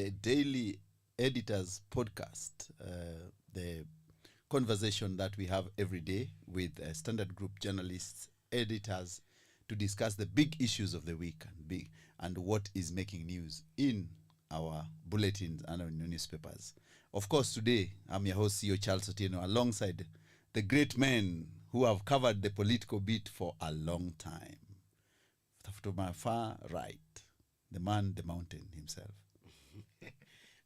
the Daily Editors podcast, the conversation that we have every day with Standard Group journalists, editors, to discuss the big issues of the week and what is making news in our bulletins and our newspapers. Of course, today, I'm your host, CEO Charles Otieno, alongside the great men who have covered the political beat for a long time. To my far right, the man, the mountain himself.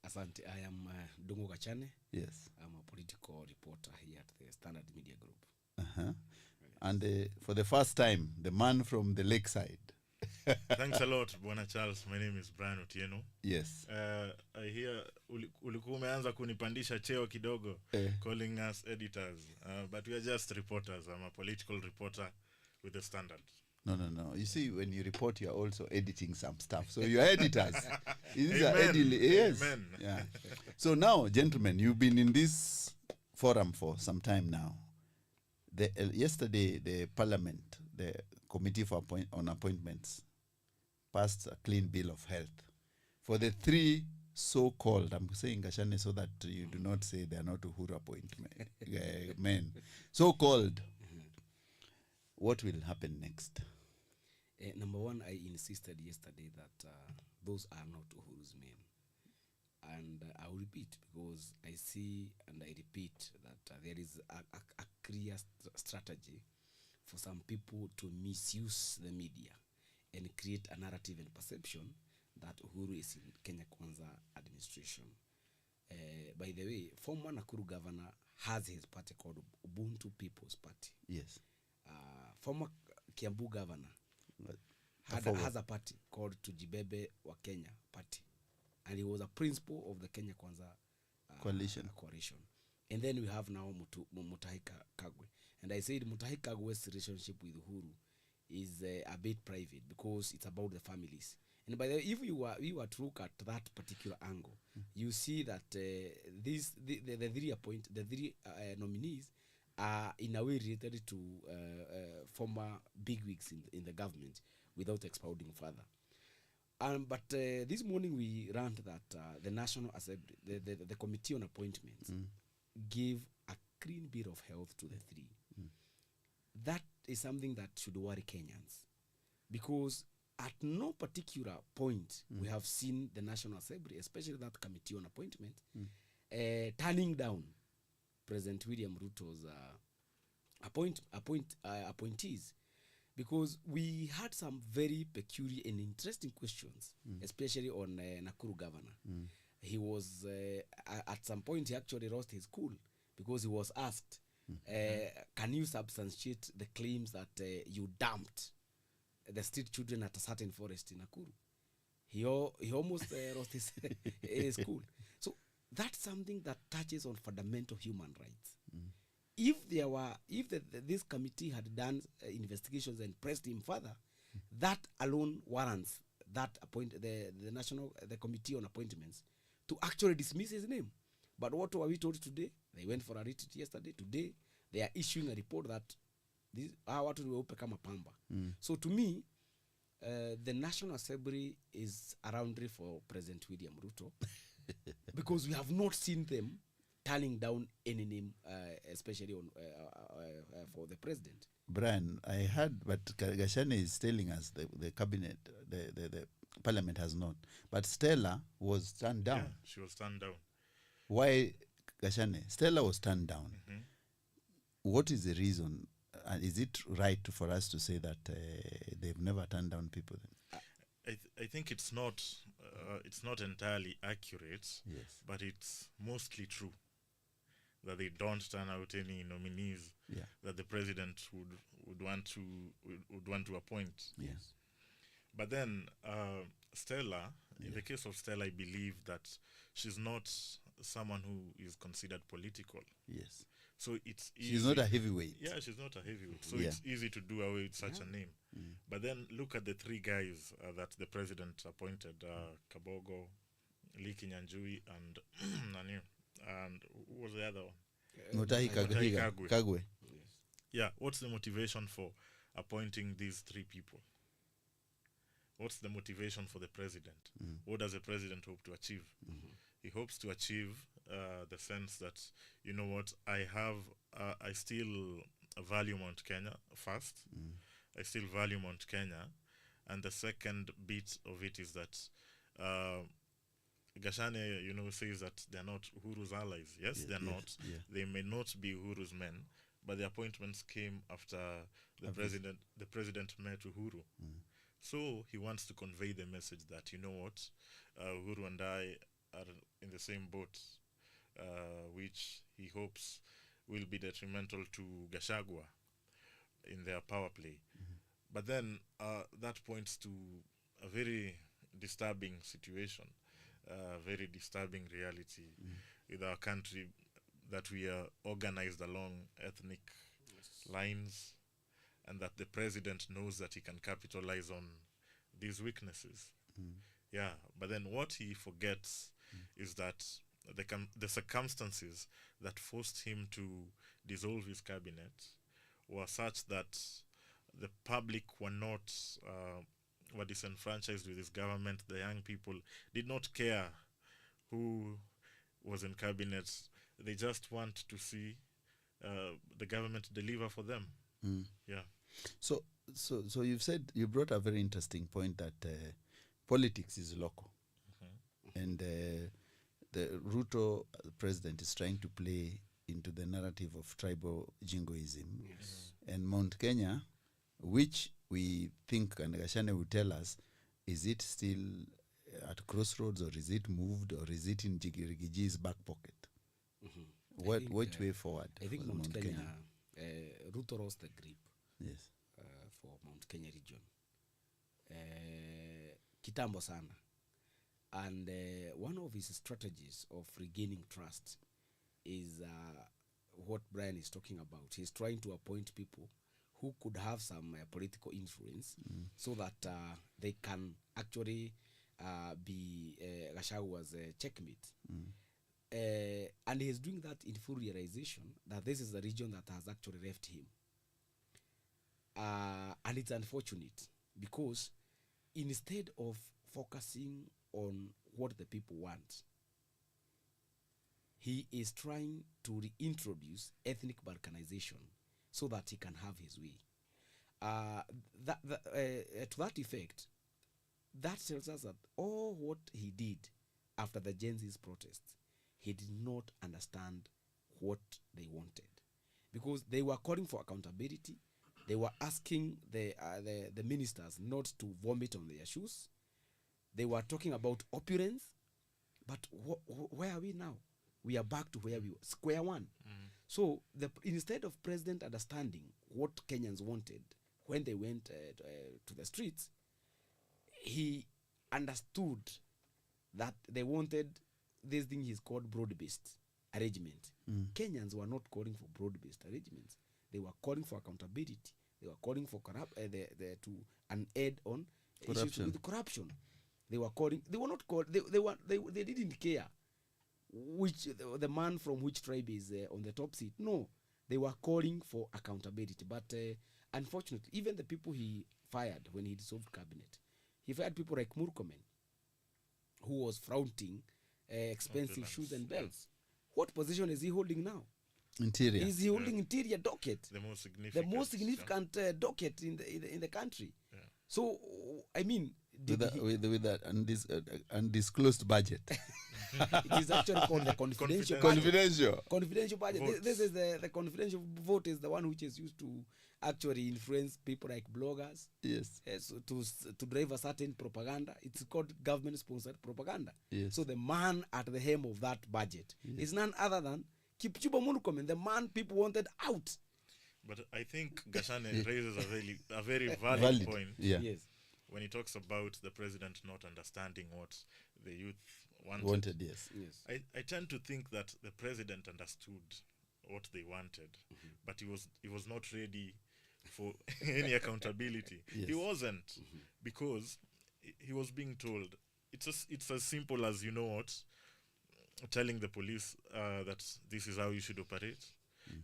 Asante, I am Ndung'u Gachane. Yes. I'm a political reporter here at the Standard Media Group. Yes. And for the first time, the man from the lakeside. Thanks a lot, Bwana Charles. My name is Brian Otieno. Yes. I hear ulikuwa umeanza kunipandisha cheo kidogo, calling us editors. But we are just reporters. I'm a political reporter with the Standard. No. You see, when you report, you're also editing some stuff. So you're editors. Amen. Yes. Amen. Yeah. So now, gentlemen, you've been in this forum for some time now. Yesterday, the Parliament, the Committee on Appointments, passed a clean bill of health for the three so-called, I'm saying Gachane so that you do not say they are not Uhuru appointment men, so-called. What will happen next? Number one, I insisted yesterday that those are not Uhuru's men. And I will repeat, because I see and I repeat that there is a clear strategy for some people to misuse the media and create a narrative and perception that Uhuru is in Kenya Kwanza administration. By the way, former Nakuru governor has his party called Ubuntu People's Party. Yes. Former Kiambu governor has a party called Tujibebe wa Kenya Party. And he was a principal of the Kenya Kwanza coalition. And then we have now Mutahi Kagwe. And I said Mutahi Kagwe's relationship with Uhuru is a bit private because it's about the families. And by the way, if you were to look at that particular angle, you see that the three nominees are in a way related to former bigwigs in the government without expounding further. But this morning we learned that the National Assembly, the Committee on Appointments, gave a clean bill of health to the three. That is something that should worry Kenyans, because at no particular point we have seen the National Assembly, especially that Committee on Appointment, turning down President William Ruto's appointees. Because we had some very peculiar and interesting questions, especially on Nakuru governor. He was, at some point, he actually lost his cool because he was asked, can you substantiate the claims that you dumped the street children at a certain forest in Nakuru? He almost lost his cool. So that's something that touches on fundamental human rights. If this committee had done investigations and pressed him further, that alone warrants that the Committee on Appointments to actually dismiss his name. But what were we told today? They went for a retreat yesterday. Today, they are issuing a report that watu weupe kama pamba. So to me, the National Assembly is a roundry for President William Ruto because we have not seen them turning down any name, especially for the president. Brian, I heard, but Gachane is telling us the cabinet, the Parliament has not. But Stella was turned down. Yeah, she was turned down. Why, Gachane? Stella was turned down. What is the reason? Is it right for us to say that they've never turned down people? I think it's not entirely accurate. Yes. But it's mostly true that they don't turn out any nominees that the president would want to appoint. Yes. But then Stella, in the case of Stella, I believe that she's not someone who is considered political. Yes. So it's easy. She's not a heavyweight. Yeah, she's not a heavyweight. So it's easy to do away with such a name. But then look at the three guys that the president appointed, Kabogo, Lee Kinyanjui, and Nani. And who was the other one? Mutahi Kagwe. Yes. Yeah, what's the motivation for appointing these three people? what's the motivation for the president? What does the president hope to achieve? He hopes to achieve the sense that, you know what, I still value Mount Kenya first. I still value Mount Kenya. And the second bit of it is that Gachane, says that they're not Uhuru's allies. Yes, they're not. Yeah. They may not be Uhuru's men, but the appointments came after the president met Uhuru. So he wants to convey the message that, you know what, Uhuru and I are in the same boat, which he hopes will be detrimental to Gachagua in their power play. But then that points to a very disturbing situation, very disturbing reality with our country, that we are organized along ethnic lines, and that the president knows that he can capitalize on these weaknesses. Yeah, but then what he forgets is that the circumstances that forced him to dissolve his cabinet were such that the public were disenfranchised with his government. The young people did not care who was in cabinet. They just want to see the government deliver for them. Yeah. So you brought a very interesting point that politics is local, and the Ruto president is trying to play into the narrative of tribal jingoism, and Mount Kenya, which we think, and Gachane will tell us, is it still at crossroads, or is it moved, or is it in Jigirigiji's back pocket? Which way forward? I think Mount Kenya, Ruto lost the grip. Yes. For Mount Kenya region. Kitambo sana. And one of his strategies of regaining trust is what Brian is talking about. He's trying to appoint people who could have some political influence, so that they can actually be Gachagwa's checkmate. And he's doing that in full realization that this is the region that has actually left him. And it's unfortunate, because instead of focusing on what the people want, he is trying to reintroduce ethnic balkanization so that he can have his way. To that effect, that tells us that all what he did after the Gen Z's protests, he did not understand what they wanted, because they were calling for accountability. They were asking the ministers not to vomit on their shoes. They were talking about opulence. But where are we now? We are back to where we were, square one. So instead of president understanding what Kenyans wanted when they went to the streets, he understood that they wanted this thing he's called broad-based arrangement. Kenyans were not calling for broad-based arrangements. They were calling for accountability. They were calling for an aid on issues with corruption. They were calling. They were not called. They didn't care which the man from which tribe is on the top seat. No, they were calling for accountability. But unfortunately, even the people he fired when he dissolved cabinet, he fired people like Murkomen, who was flaunting expensive shoes and belts. What position is he holding now? Interior. Is he holding interior docket? The most significant docket in the country. Yeah. So, I mean, with that undisclosed budget. It is actually called the confidential budget. This is the confidential vote is the one which is used to actually influence people like bloggers. Yes. So to drive a certain propaganda. It's called government-sponsored propaganda. Yes. So the man at the helm of that budget is none other than Kipchumba Murkomen, the man people wanted out. But I think Gachane raises a very valid point. Yeah. Yes. When he talks about the president not understanding what the youth wanted, yes. I tend to think that the president understood what they wanted, but he was not ready for any accountability. Yes. He wasn't, because he was being told it's as simple as, you know what, telling the police that this is how you should operate,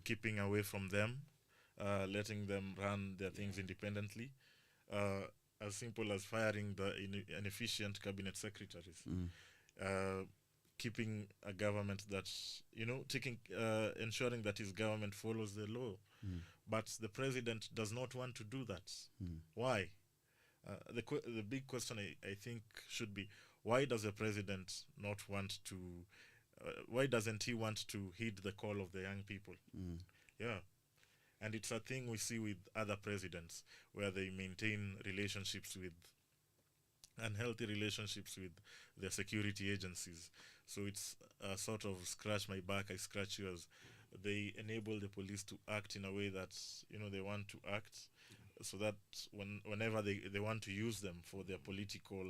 keeping away from them, letting them run their things independently. as simple as firing the inefficient cabinet secretaries, keeping a government that, ensuring that his government follows the law. But the president does not want to do that. Why? The big question I think should be, why does the president not want to, why doesn't he want to heed the call of the young people? Yeah. And it's a thing we see with other presidents, where they maintain unhealthy relationships with their security agencies. So it's a sort of scratch my back, I scratch yours. They enable the police to act in a way that, they want to act, so that whenever they want to use them for their political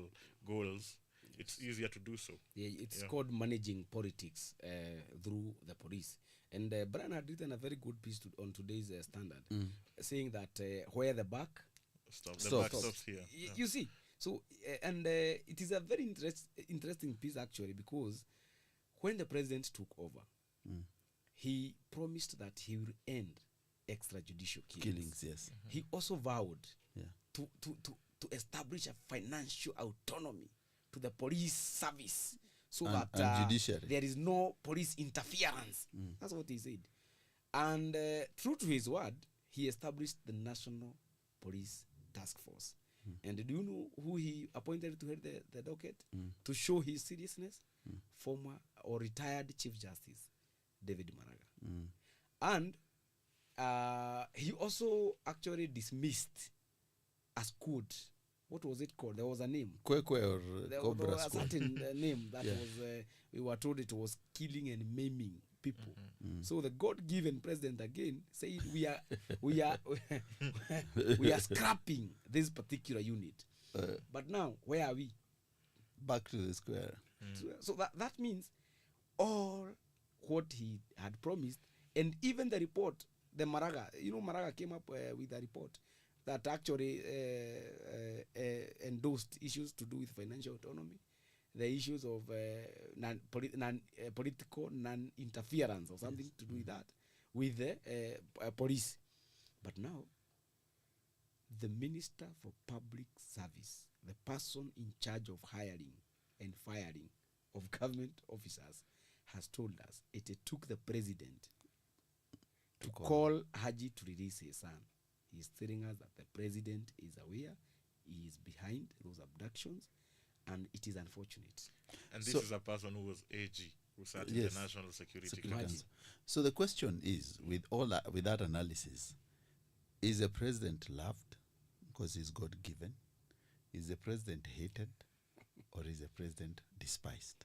goals, it's easier to do so. Yeah, it's called managing politics through the police. And Brian had written a very good piece on today's Standard, saying that where the buck stops here. You see, so and it is a very interesting piece actually, because when the president took over, he promised that he will end extrajudicial killings. Yes. He also vowed to establish a financial autonomy to the police service, so that there is no police interference. That's what he said. And true to his word, he established the National Police Task Force. And do you know who he appointed to head the docket? To show his seriousness? Former or retired Chief Justice David Maraga. And he also actually dismissed a squad. What was it called? There was a name. Kwekwe or Cobra there was a squad. certain name that was, we were told it was killing and maiming people. So the God-given president again said we are scrapping this particular unit. But now, where are we? Back to the square. So that means all what he had promised, and even the report, the Maraga, Maraga came up with a report that actually endorsed issues to do with financial autonomy, the issues of political non-interference or something to do with that, with the police. But now, the Minister for Public Service, the person in charge of hiring and firing of government officers, has told us it took the president to call Haji to release his son. He's telling us that the president is aware, he is behind those abductions, and it is unfortunate. And this is a person who was AG, who sat in the National Security Council. So the question is, with that analysis, is the president loved because he's God-given? Is the president hated, or is the president despised?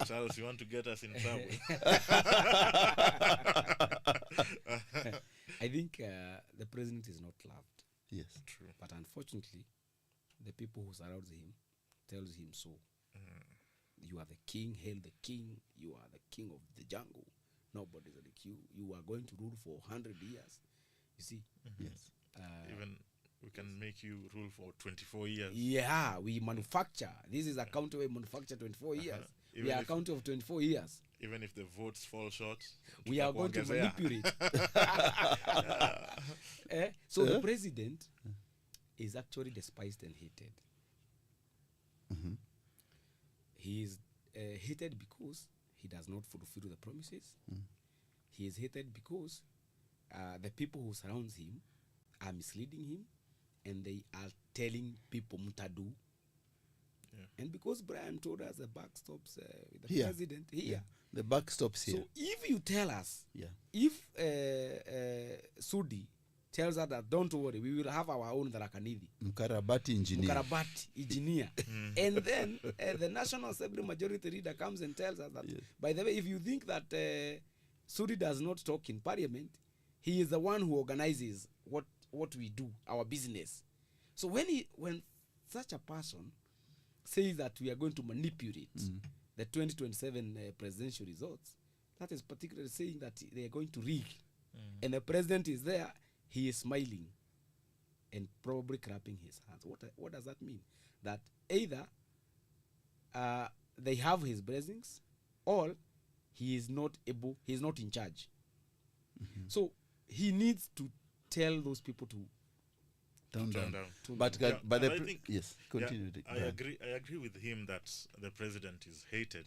Charles, you want to get us in trouble? I think the president is not loved. Yes, true. But unfortunately, the people who surround him tells him so. You are the king, hail the king. You are the king of the jungle. Nobody's like you. You are going to rule for 100 years. You see? Yes. Even we can make you rule for 24 years. Yeah, we manufacture. This is a country we manufacture 24 years. We are a country of 24 years. Even if the votes fall short, we are going to manipulate. So the president is actually despised and hated. He is hated because he does not fulfill the promises. He is hated because the people who surround him are misleading him, and they are telling people mutadu. And because Brian told us the buck stops with the president here. The buck stops here. So if you tell us, if Sudi tells us that don't worry, we will have our own Dharakanidhi, Mkarabati engineer. And then the National Assembly Majority Leader comes and tells us that, by the way, if you think that Sudi does not talk in Parliament, he is the one who organizes what we do, our business. So when such a person says that we are going to manipulate the 2027 presidential results, that is particularly saying that they are going to rig. And the president is there, he is smiling and probably clapping his hands. What does that mean? That either they have his blessings, or he is not in charge. So he needs to tell those people to Tone down. tone But down. Yeah, but and the I pre- think- yes, continue. I agree with him that the president is hated,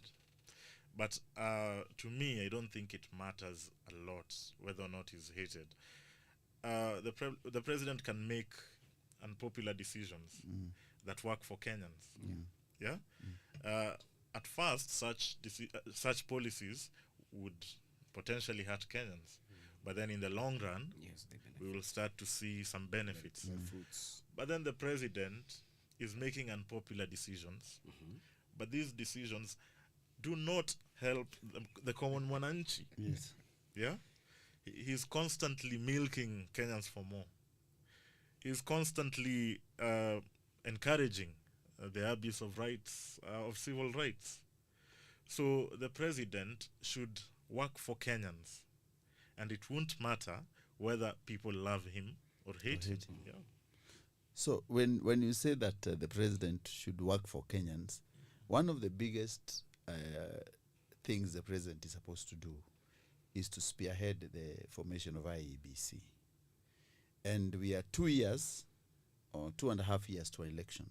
but to me, I don't think it matters a lot whether or not he's hated. The president can make unpopular decisions that work for Kenyans. Yeah. At first, such policies would potentially hurt Kenyans, but then in the long run, Yes, they benefit. we will start to see some benefits. Fruits. But then the president is making unpopular decisions, but these decisions do not help the common mwananchi. Yes. Yeah, he's constantly milking Kenyans for more. He's constantly encouraging the abuse of rights, of civil rights. So the president should work for Kenyans, and it won't matter whether people love him or hate him. Yeah. So when you say that the president should work for Kenyans, one of the biggest things the president is supposed to do is to spearhead the formation of IEBC. And we are 2 years or 2.5 years to election.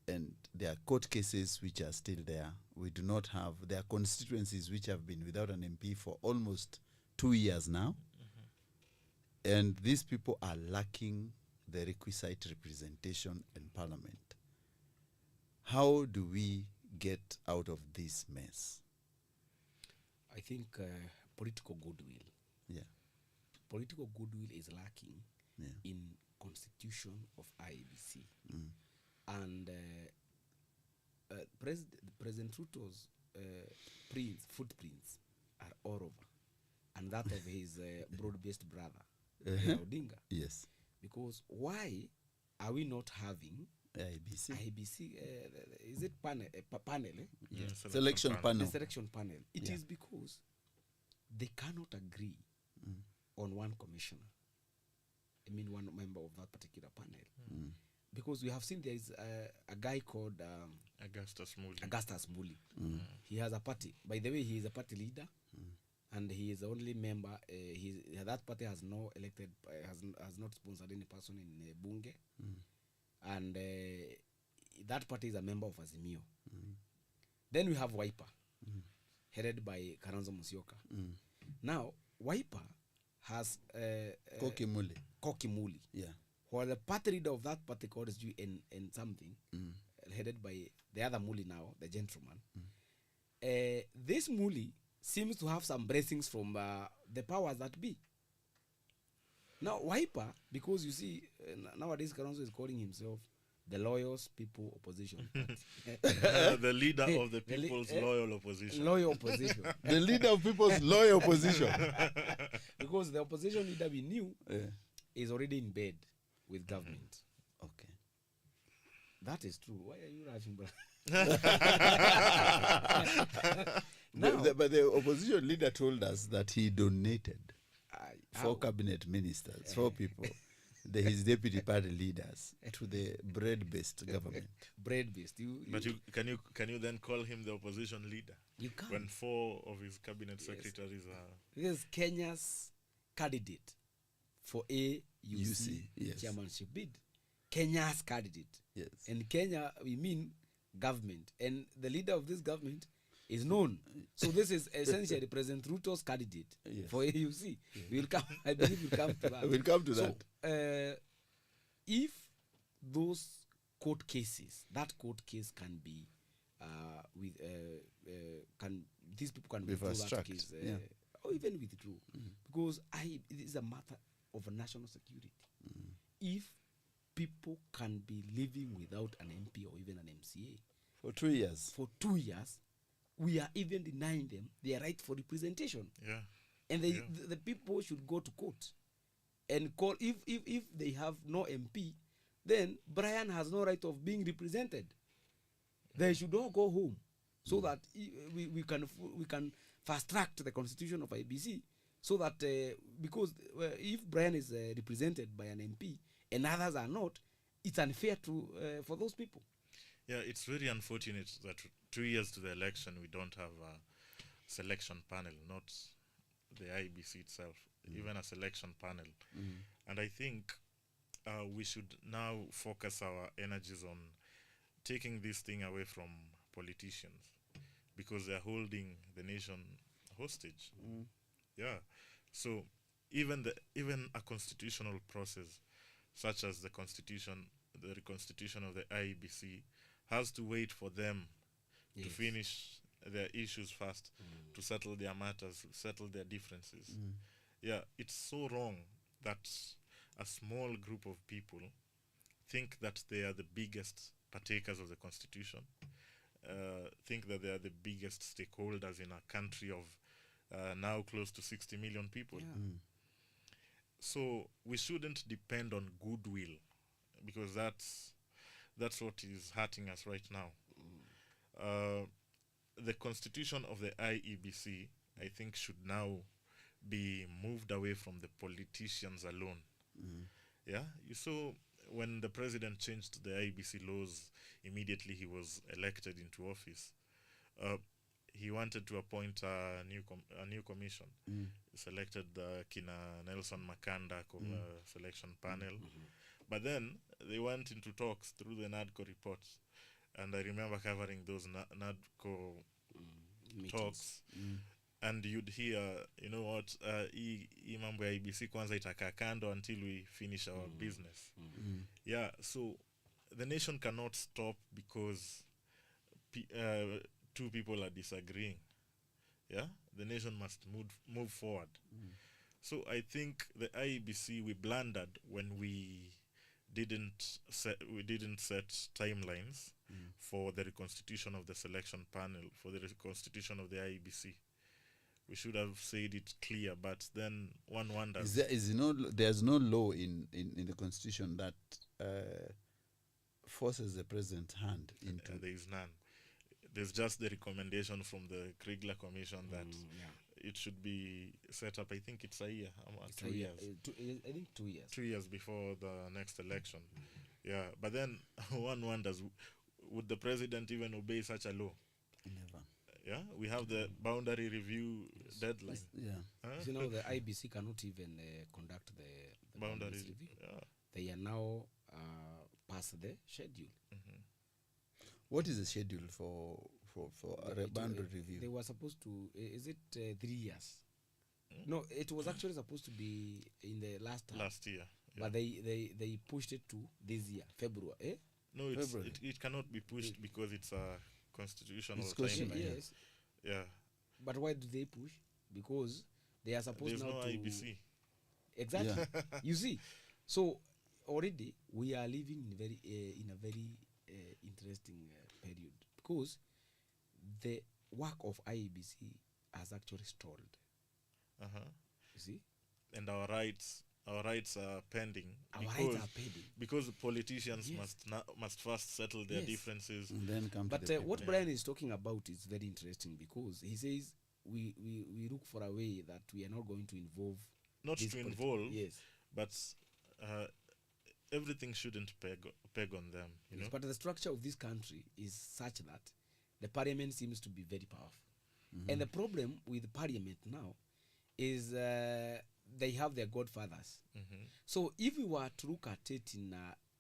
And there are court cases which are still there. We do not have, there are constituencies which have been without an MP for almost 2 years now. And these people are lacking the requisite representation in parliament. How do we get out of this mess? I think political goodwill. Yeah. Political goodwill is lacking Yeah. in constitution of IEBC. And President Ruto's footprints are all over, and that of his broad-based brother, Raila Odinga. Yes. Because why are we not having IEBC. IEBC? Is it panel? Panel? Yeah, Selection panel. The selection panel. It Yeah. is because they cannot agree on one commissioner. I mean, one member of that particular panel. Because we have seen there is a guy called Augustus Muli. He has a party. By the way, he is a party leader, and he is the only member. That party has no elected, has not sponsored any person in Bunge, and that party is a member of Azimio. Then we have Wiper, headed by Kalonzo Musyoka. Now, Wiper has Koki Muli. Koki Muli. Yeah. While the party leader of that party called is and something, headed by the other Muli now, the gentleman. This Muli seems to have some blessings from the powers that be. Now, Wiper, because you see, nowadays Kalonzo is calling himself the Loyal People Opposition Party. the leader of the People's Loyal Opposition. Loyal Opposition. The leader of people's loyal opposition. Because the opposition leader we knew Yeah. is already in bed with government. Okay. That is true. Why are you rushing, bro? But the opposition leader told us that he donated How? 4 cabinet ministers, 4 people, his deputy party leaders, to the bread-based government. Bread-based. But can you then call him the opposition leader You can't. when 4 of his cabinet secretaries are? This is Kenya's candidate for AUC yes. chairmanship bid. Kenya's candidate. Yes. And Kenya, we mean government. And the leader of this government is known. So this is essentially President Ruto's candidate for AUC. We'll come, I believe we'll come to that. We'll come to that. If those court cases, that court case can be these people can withdraw that fast-tracked, case, yeah. or even withdraw, because it is a matter of a national security. If people can be living without an MP or even an MCA For 2 years. for 2 years, we are even denying them their right for representation. Yeah. And the people should go to court and call. If they have no MP, then Brian has no right of being represented. They should all go home, so that we can fast track to the constitution of IBC, so that because if Brian is represented by an MP and others are not, it's unfair for those people. Yeah, it's very unfortunate that 2 years to the election we don't have a selection panel, not the IEBC itself. even a selection panel. And I think we should now focus our energies on taking this thing away from politicians, because they're holding the nation hostage. Yeah. So even a constitutional process such as the reconstitution of the IEBC has to wait for them to finish their issues first, to settle their matters, settle their differences. Yeah, it's so wrong that a small group of people think that they are the biggest partakers of the constitution, think that they are the biggest stakeholders in a country of now close to 60 million people. So we shouldn't depend on goodwill, because that's what is hurting us right now. The constitution of the IEBC, I think, should now be moved away from the politicians alone. Yeah, you saw when the president changed the IEBC laws, immediately he was elected into office. He wanted to appoint a new commission. Selected Kina Nelson Makanda selection panel. But then they went into talks through the NADCO reports. And I remember covering those NADCO talks. And you'd hear, you know what, hii mambo ya IEBC kwanza itakaa kando until we finish our business. Yeah, so the nation cannot stop because two people are disagreeing. Yeah, the nation must move forward. So I think the IEBC, we blundered when we didn't set timelines for the reconstitution of the selection panel, for the reconstitution of the IEBC. We should have said it clear, but then one wonders. There's no law in the constitution that forces the president's hand into. There is none. There's just the recommendation from the Kriegler Commission that it should be set up. I think it's a year, 2 years. I think 2 years. 2 years before the next election. Yeah, but then one wonders, would the president even obey such a law? Never. Yeah, we have the boundary review deadline. You know, the IEBC cannot even conduct the boundary review. They are now past the schedule. What is the schedule for a boundary review? They were supposed to, is it 3 years? No, it was actually supposed to be in the last year. Yeah. But they pushed it to this year, February. Eh? No, it cannot be pushed because it's a constitutional timeline. Yes. Yeah. But why do they push? Because they are supposed There's now no to... IEBC. Exactly. You see, so already we are living in a very interesting period, because the work of IEBC has actually stalled. You see, and our rights are pending. Because the politicians must first settle their differences and then come but to the what Brian is talking about is very interesting, because he says we look for a way that we are not going to involve. Not to involve, yes, but everything shouldn't peg on them. You know? But the structure of this country is such that the parliament seems to be very powerful. And the problem with parliament now is they have their godfathers. So if we were to look at it in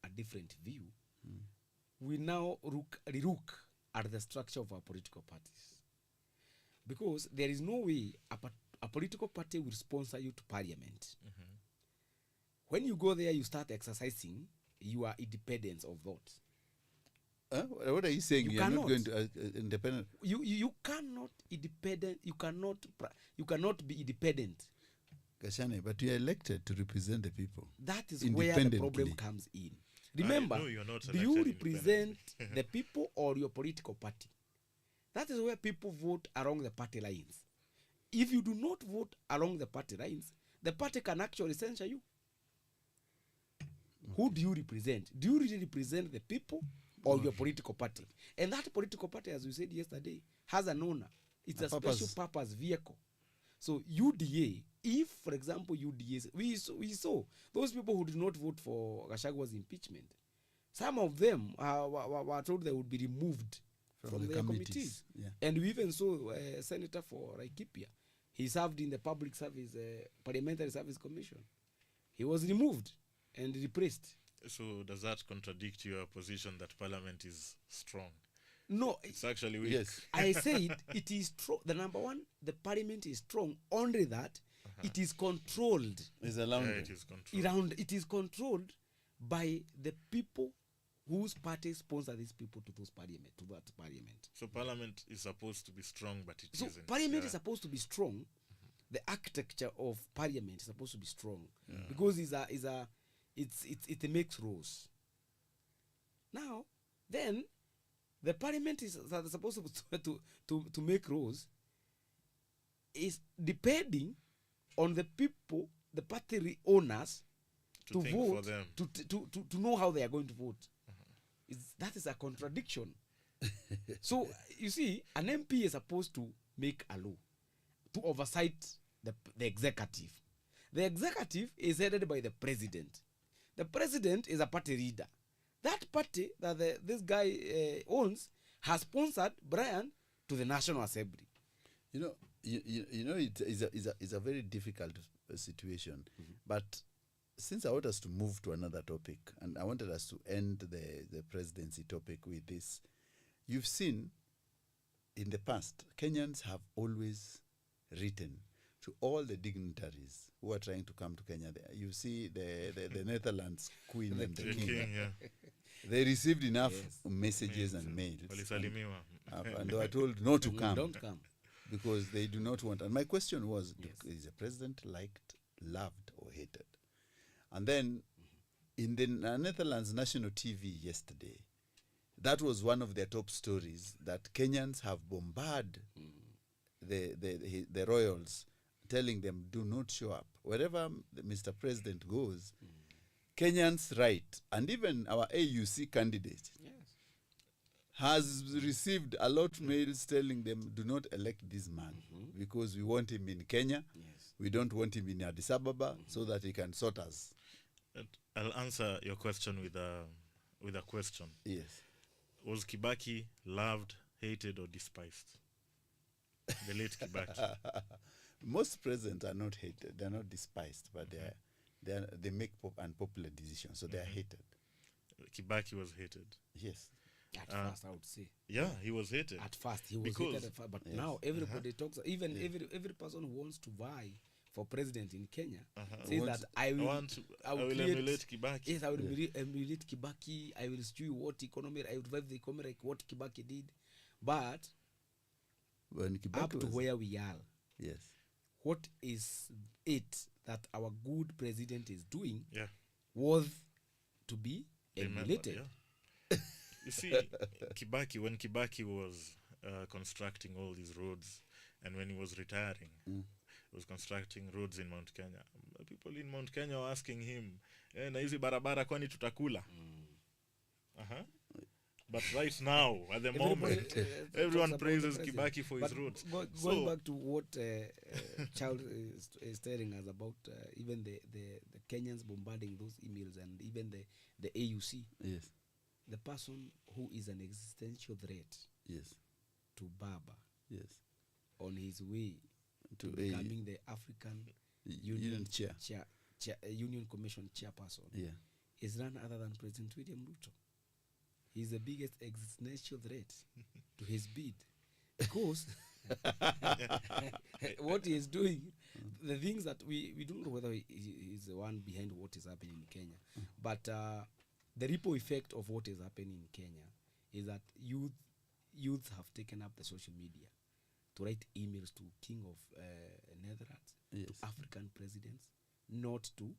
a different view, we now look at the structure of our political parties. Because there is no way a political party will sponsor you to parliament. When you go there, you start exercising your independence of vote. What are you saying? You are not going to independent. You cannot independent. You cannot be independent. Gachane, but you are elected to represent the people. That is where the problem comes in. Remember, do you represent the people or your political party? That is where people vote along the party lines. If you do not vote along the party lines, the party can actually censure you. Who do you represent? Do you really represent the people or your political party? And that political party, as we said yesterday, has an owner. It's a special purpose vehicle. So UDA, if, for example, UDA, we saw those people who did not vote for Gachagwa's impeachment, some of them were told they would be removed from their committees. Yeah. And we even saw a senator for Laikipia. he served in the Public Service, Parliamentary Service Commission. He was removed and replaced. So does that contradict your position that Parliament is strong? No, It's actually weak. Yes. I said it is true. The number one, the Parliament is strong. Only that it is controlled. It's allowed. Yeah, it is controlled. It is controlled by the people whose parties sponsor these people to that parliament. So Parliament is supposed to be strong, but it So isn't. Parliament Yeah. is supposed to be strong. The architecture of Parliament is supposed to be strong because it makes rules. Now, then, the Parliament is supposed to make rules is depending on the people, the party owners, to think vote, for them. to know how they are going to vote. That is a contradiction. So, you see, an MP is supposed to make a law to oversight the executive. The executive is headed by the president. The president is a party leader. That party that this guy owns has sponsored Brian to the National Assembly. You know, you know, it's a very difficult situation. But since I want us to move to another topic, and I wanted us to end the presidency topic with this, you've seen in the past, Kenyans have always written to all the dignitaries who are trying to come to Kenya. You see the Netherlands Queen and the The King. king, yeah. They received enough Yes. messages and mails. Walisalimiwa. And they were told not to come Don't come. because they do not want. And my question was, Yes. is the president liked, loved, or hated? And then in the Netherlands national TV yesterday, that was one of their top stories, that Kenyans have bombarded the royals, telling them, do not show up. Wherever Mr. President goes, Kenyans write, and even our AUC candidate Yes. has received a lot of mails telling them, do not elect this man because we want him in Kenya. Yes. We don't want him in Addis Ababa so that he can sort us. I'll answer your question with a question. Yes. Was Kibaki loved, hated, or despised? The late Kibaki. Most presidents are not hated. They're not despised, but they make unpopular decisions, so they are hated. Kibaki was hated. Yes. At first, I would say. Yeah, he was hated. At first, he was Because- hated. But Yes. now everybody talks. Even every person who wants to vie for president in Kenya says Wants- that I will create- emulate Kibaki. Yes, I will emulate Kibaki. I will stew what economy. I will revive the economy like what Kibaki did. But When Kibaki up to was, where we are, yes. what is it that our good president is doing Yeah. worth to be Remember, emulated? yeah. You see, Kibaki, when Kibaki was constructing all these roads, and when he was retiring, he was constructing roads in Mount Kenya. People in Mount Kenya were asking him, na hizi barabara kwani tutakula? But right now, at the moment, everyone talks about praises the Kibaki for his But roads. Going So- back to what Child is telling us about even the Kenyans bombarding those emails and even the AUC, Yes. the person who is an existential threat Yes. to Baba Yes. on his way To becoming the African Union chair. Union Commission chairperson Yeah. is none other than President William Ruto. He's the biggest existential threat to his bid because what he is doing, the things that we don't know whether he is the one behind what is happening in Kenya, but the ripple effect of what is happening in Kenya is that youth have taken up the social media to write emails to King of Netherlands, Yes. to African presidents, not to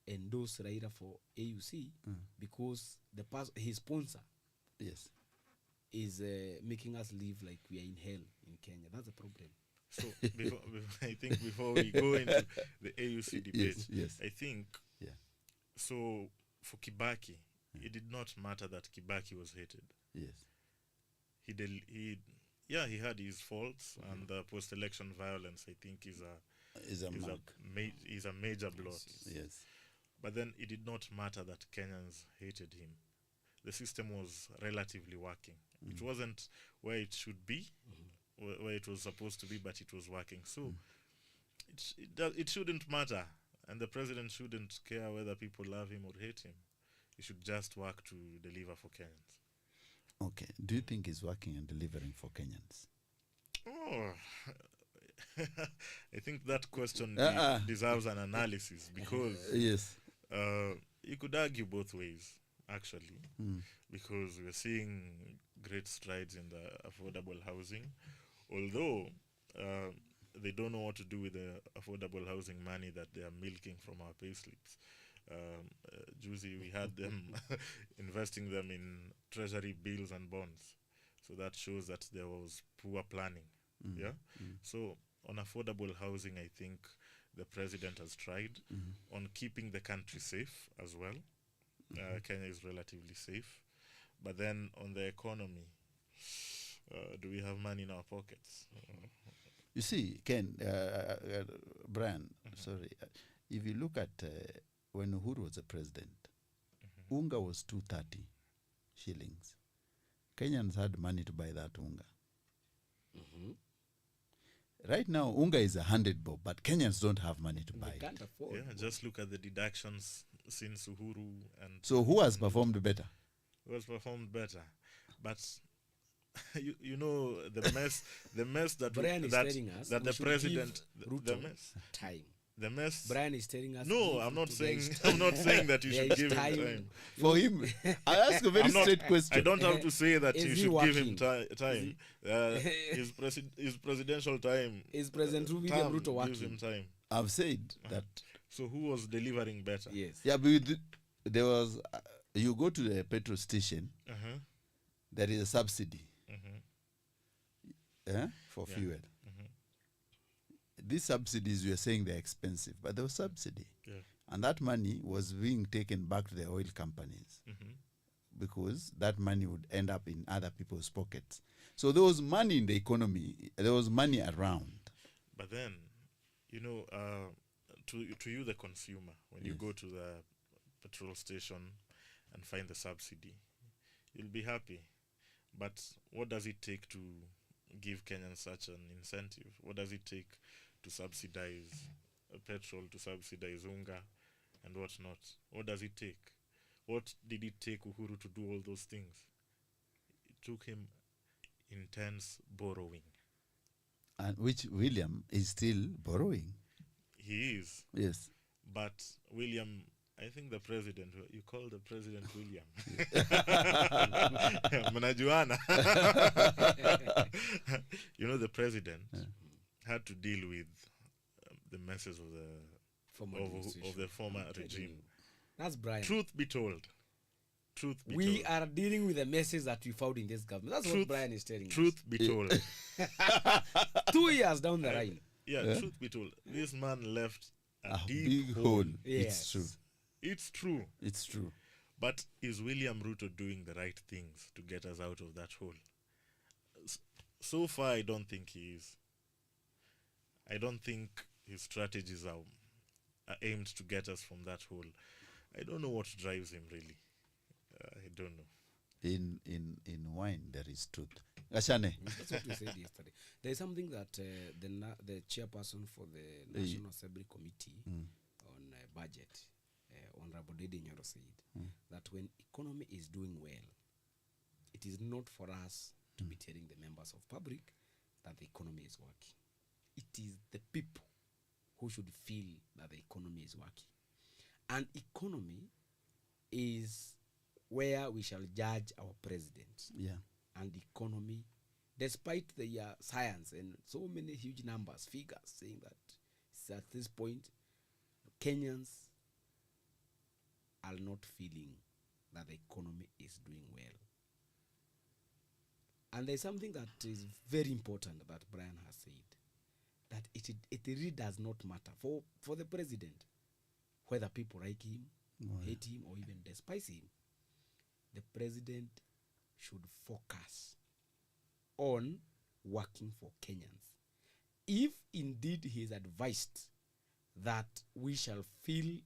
endorse Raila for AUC because his sponsor Yes. is making us live like we are in hell in Kenya. That's the problem. So I think before we go into the AUC debate, Yes. I think Yeah. so for Kibaki, it did not matter that Kibaki was hated. Yes. He had his faults, and the post-election violence, I think, is Is a mark. a major blot. Yes. But then it did not matter that Kenyans hated him. The system was relatively working. It wasn't where it should be where it was supposed to be, but it was working. So it shouldn't matter, and the president shouldn't care whether people love him or hate him. He should just work to deliver for Kenyans. Okay. Do you think he's working and delivering for Kenyans? Oh, I think that question deserves an analysis, because Yes. you could argue both ways, actually, because we're seeing great strides in the affordable housing, although they don't know what to do with the affordable housing money that they are milking from our payslips. Juicy, we had them investing them in treasury bills and bonds, so that shows that there was poor planning. So on affordable housing, I think the president has tried on keeping the country safe as well. Kenya is relatively safe, but then on the economy, do we have money in our pockets? You see, Ken, Brian, sorry, if you look at when Uhuru was the president, unga was 230 shillings. Kenyans had money to buy that unga. Right now, unga is 100 bob, but Kenyans don't have money to buy They can't it. afford. Yeah, just look at the deductions since Uhuru and So who has performed better? who has performed better. But you know the mess that Brian is telling us that we the should president give the Ruto mess time. the mess. Brian is telling us. No, give I'm not Ruto saying there is I'm not saying that you there should is give him time. For him, I ask a very I'm not- straight question. I don't have to say that Is you he should give him working? time. His presidential time. Is President William term Ruto gives him working? time. I've said that. So who was delivering better? Yes. Yeah, but there was. You go to the petrol station. Uh-huh. There is a subsidy for Yeah. fuel. These subsidies, we are saying they're expensive, but there was subsidy. Yeah. And that money was being taken back to the oil companies because that money would end up in other people's pockets. So there was money in the economy. There was money around. But then, you know, to you, the consumer, when you go to the petrol station and find the subsidy, you'll be happy. But what does it take to give Kenyans such an incentive? What does it take to subsidize petrol, to subsidize unga, and what not? What does it take? What did it take Uhuru to do all those things? It took him intense borrowing. And which William is still borrowing. He is. Yes. But William, I think the president, you call the president William. Mnajuana. You know, the president had to deal with the messes of the former regime. That's Brian. Truth be told. We are dealing with the messes that we found in this government. That's what Brian is telling us. Truth be told. 2 years down the line. Yeah, truth be told. This man left a Big deep hole. Yes. It's true. It's true. It's true. But is William Ruto doing the right things to get us out of that hole? So far, I don't think he is. I don't think his strategies are aimed to get us from that hole. I don't know what drives him, really. I don't know. In wine, there is truth. Gachane. That's what we said yesterday. There is something that the chairperson for the National Assembly Committee on Budget, Honorable Dede Nyoro, said that when economy is doing well, it is not for us to be telling the members of public that the economy is working. It is the people who should feel that the economy is working. And economy is where we shall judge our president. Yeah. And economy, despite the science and so many huge numbers, figures saying that at this point, Kenyans are not feeling that the economy is doing well. And there's something that is very important that Brian has said, that it really does not matter for the president, whether people like him, hate him, or even despise him. The president should focus on working for Kenyans. If indeed he is advised that we shall feel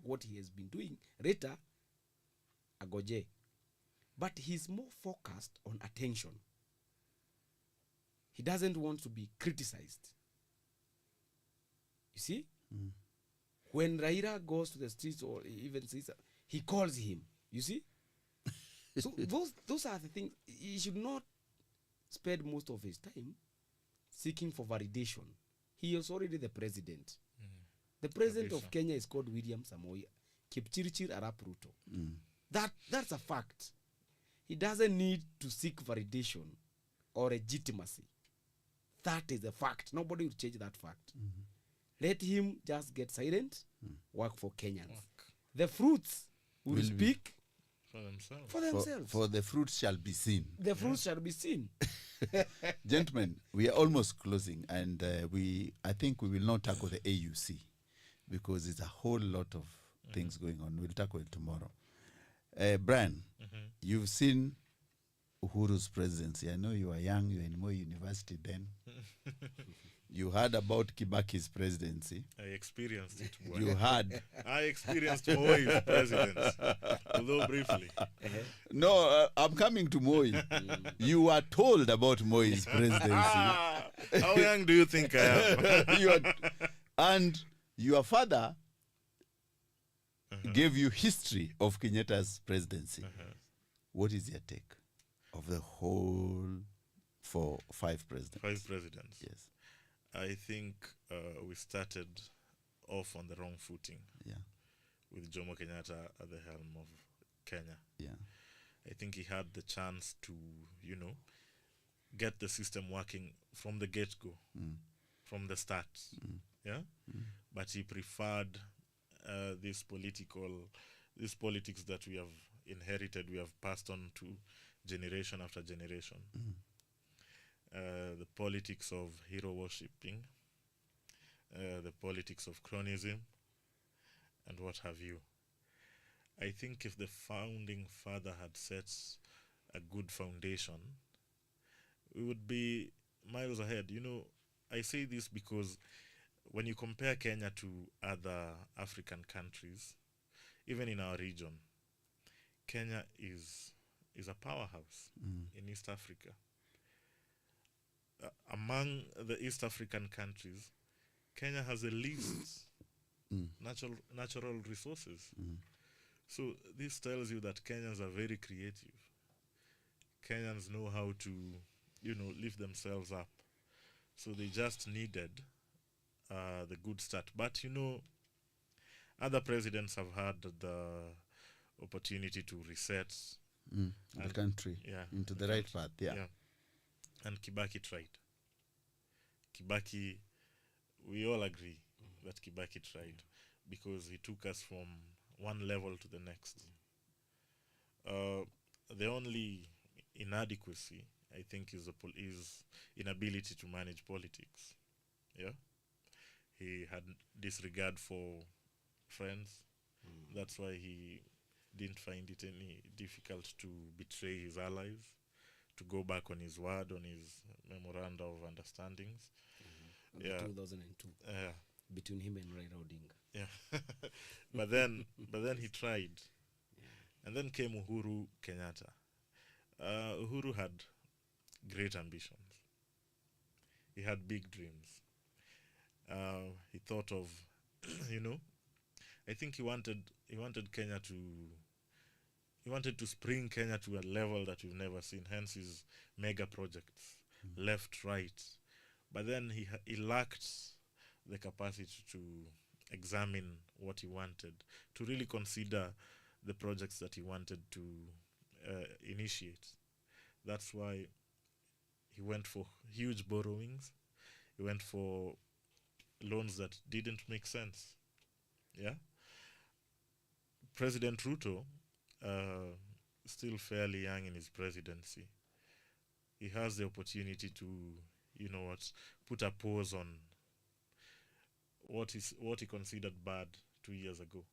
what he has been doing, Rita Agoje, but he's more focused on attention. He doesn't want to be criticized. You see? When Raila goes to the streets or even says, he calls him. You see? So those are the things. He should not spend most of his time seeking for validation. He is already the president. The president of Kenya is called William Samoei Kipchirchir Arap Ruto. That's a fact. He doesn't need to seek validation or legitimacy. That is a fact. Nobody will change that fact. Let him just get silent, work for Kenyans. The fruits will speak for themselves. For the fruits shall be seen. The fruits shall be seen. Gentlemen, we are almost closing, and I think we will not tackle the AUC because it's a whole lot of things going on. We'll tackle it tomorrow. Brian, you've seen Uhuru's presidency. I know you were young, you were in Moi University then. You heard about Kibaki's presidency. I experienced it. Boy. You heard. I experienced Moi's presidency, although briefly. No, I'm coming to Moi. You were told about Moi's presidency. How young do you think I am? And your father gave you history of Kenyatta's presidency. What is your take of the whole 5 presidents? 5 presidents. Yes. I think we started off on the wrong footing. Yeah. With Jomo Kenyatta at the helm of Kenya. Yeah. I think he had the chance to, get the system working from the get-go, from the start. Yeah. But he preferred this politics that we have inherited, we have passed on to generation after generation. The politics of hero worshipping, the politics of cronism, and what have you. I think if the founding father had set a good foundation, we would be miles ahead. I say this because when you compare Kenya to other African countries, even in our region, Kenya is a powerhouse in East Africa. Among the East African countries, Kenya has the least natural resources. So this tells you that Kenyans are very creative. Kenyans know how to, lift themselves up. So they just needed the good start. But, other presidents have had the opportunity to reset the country into the right path. Yeah. And Kibaki tried. We all agree that Kibaki tried because he took us from one level to the next. The only inadequacy, I think, is inability to manage politics. Yeah, he had disregard for friends. That's why he didn't find it any difficult to betray his allies, to go back on his word, on his memoranda of understandings. 2002. Between him and Raila Odinga. Yeah. but then he tried. And then came Uhuru Kenyatta. Uhuru had great ambitions. He had big dreams. He thought of, I think he wanted Kenya to, he wanted to spring Kenya to a level that we've never seen. Hence his mega projects, left, right. But then he lacked the capacity to examine what he wanted, to really consider the projects that he wanted to initiate. That's why he went for huge borrowings. He went for loans that didn't make sense. Yeah. President Ruto, still fairly young in his presidency, he has the opportunity to, put a pause on what he considered bad 2 years ago.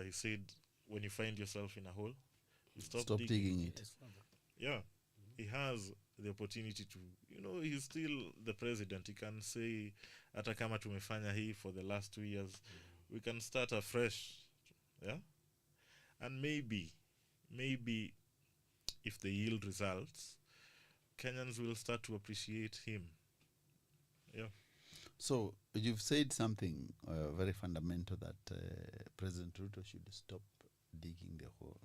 He said, when you find yourself in a hole, you stop digging it. Yeah. He has the opportunity to, he's still the president. He can say, hata kama tumefanya hii for the last 2 years, we can start afresh. Yeah. And maybe if they yield results, Kenyans will start to appreciate him. Yeah. So you've said something very fundamental, that President Ruto should stop digging the hole.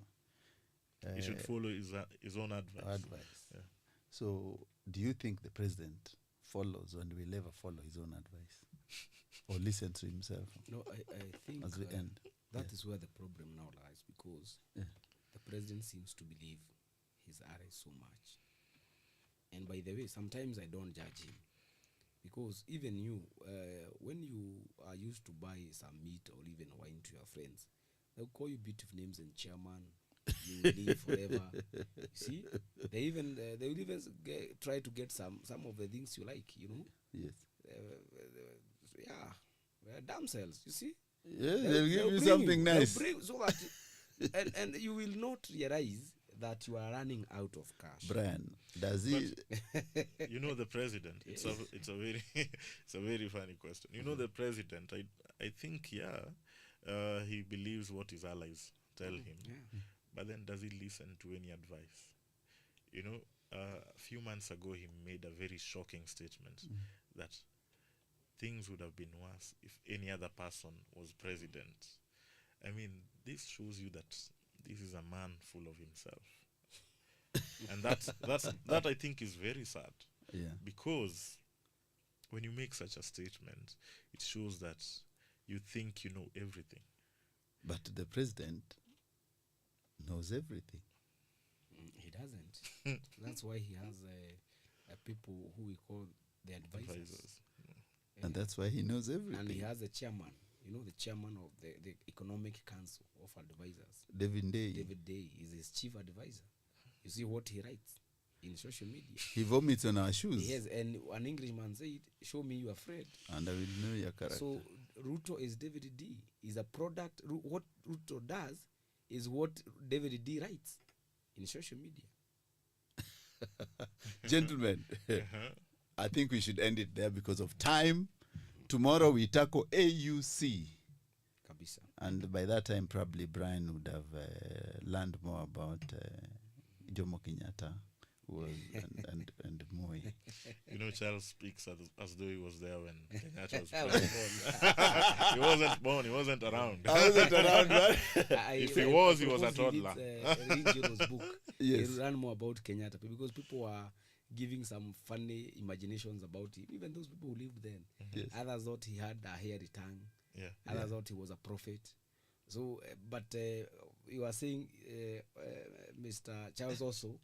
He should follow his own advice. Yeah. So do you think the president follows and will ever follow his own advice? Or listen to himself? No, I think as we end. that is where the problem now lies, because the president seems to believe his RA so much. And by the way, sometimes I don't judge him, because even you, when you are used to buy some meat or even wine to your friends, they'll call you beautiful names and chairman. You will live forever. You see, they will even try to get some of the things you like. You know. Yes. Damsels. You see. Yeah, they'll give you something nice. So that and you will not realize that you are running out of cash. Brian, does he? You know the president. Yes. It's a very it's a very funny question. You know the president. I think he believes what his allies tell him. Yeah. But then does he listen to any advice? You know, a few months ago he made a very shocking statement that things would have been worse if any other person was president. I mean, this shows you that this is a man full of himself. And that I think is very sad. Yeah. Because when you make such a statement, it shows that you think you know everything. But the president knows everything. He doesn't. That's why he has people who we call the advisors. And that's why he knows everything. And he has a chairman. You know, the chairman of the Economic Council of Advisors. David Day. David Day is his chief advisor. You see what he writes in social media. He vomits on our shoes. Yes, and an Englishman said, "Show me your friend, and I will know your character." So Ruto is David D. Is a product. What Ruto does is what David D writes in social media. Gentlemen, I think we should end it there because of time. Tomorrow we tackle AUC. Kabisa. And by that time, probably Brian would have learned more about Jomo Kenyatta and Moi. You know, Charles speaks as though he was there when Kenyatta was born. He wasn't born. He wasn't around. I wasn't around, man. If he was a toddler. Read Jono's book. Yes. He learn more about Kenyatta because people are giving some funny imaginations about him. Even those people who lived then. Yes. Others thought he had a hairy tongue. Yeah. Others thought he was a prophet. So, but you are saying Mr. Charles also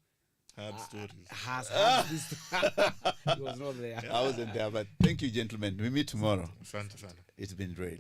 Had stories. has had this. He was not there. I wasn't there, but thank you, gentlemen. We meet tomorrow. Asante sana. It's been real.